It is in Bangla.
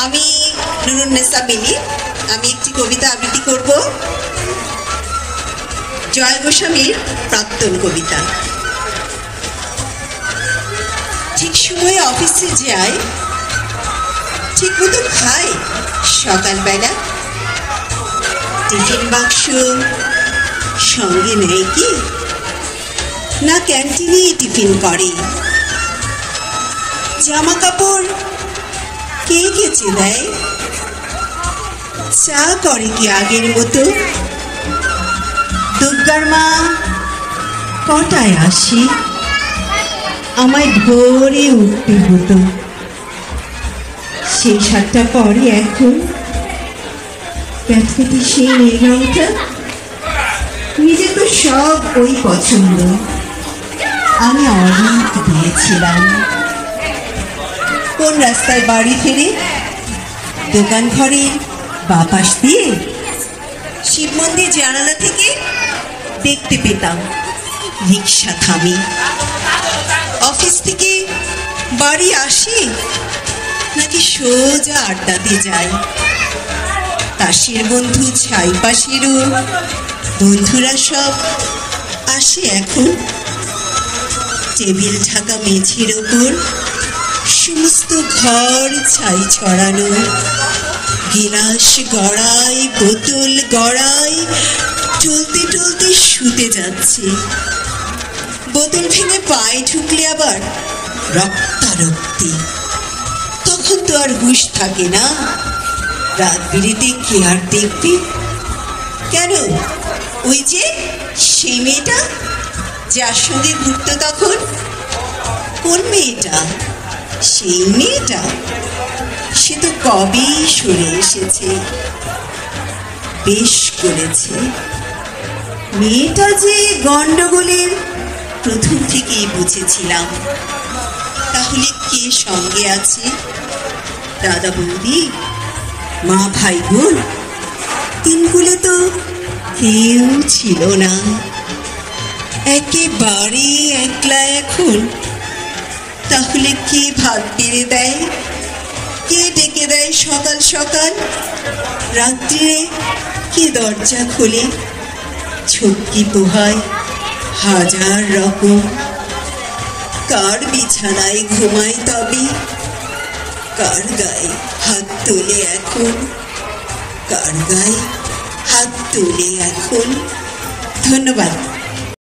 আমি নুরুন্নেসা মিলি। আমি একটি কবিতা আবৃত্তি করব, জয় গোস্বামীর প্রাক্তন কবিতা। ঠিক সময়ে অফিসে যাই, ঠিক মতো খাই সকালবেলা। টিফিন বাক্স সঙ্গে নেয় কি না ক্যান্টিনেই টিফিন করে। জামা কাপড় কে কেচে দেয়, চা করে কি আগের মতো। দুর্গার মা কটায় আসি, আমায় ভোরে উঠতে হতো। সেই 7টা পরে এখন প্যাটপেটে সেই নীল রঙটা। নিজে তো সব ওই পছন্দ, আমি অনেক দিয়েছিলাম। কোন রাস্তায় বাড়ি ফিরে, দোকান ঘরে বাপাস দিয়ে শিব মন্দির জানালা থেকে দেখতে পেতাম রিক্সা থামি। অফিস থেকে বাড়ি আসি নাকি সোজা আড্ডাতে যাই। তাসের বন্ধু ছাইপাশেরও বন্ধুরা সব আসে এখন। টেবিল ঢাকা মেঝের ওপর সমস্ত ঘর ছাই ছড়ানো। গিলাস গড়াই, বোতল গড়াই, টলতে টলতে শুতে যাচ্ছে। বোতল ভেঙে পায়ে ঢুকলে আবার রক্তারক্তি। তখন তো আর হুঁশ থাকে না, রাত বিরেতে কে আর দেখবে। কেন, ওই যে সেই মেয়েটা যার সঙ্গে ঘুরত তখন। কোন মেয়েটা? সেই মেয়েটা সে তো কবেই সরে এসেছে। বেশ করেছে। মেয়েটা যে গন্ডগোলের প্রথম থেকেই বুঝেছিলাম। তাহলে কে সঙ্গে আছে? দাদা বৌদি, মা ভাই বোন, তিনগুলো তো কেউ ছিল না। একেবারে একলা এখন। তাহলে কে ভাত বেড়ে দেয়, কে ডেকে দেয় সকাল সকাল? রাত্রিরে কে দরজা খোলে? ঝক্কি পোহায় হাজার রকম। কার বিছানায় ঘুমায় তবে? কার গায়ে হাত তোলে এখন? কার গায়ে হাত তোলে এখন? ধন্যবাদ।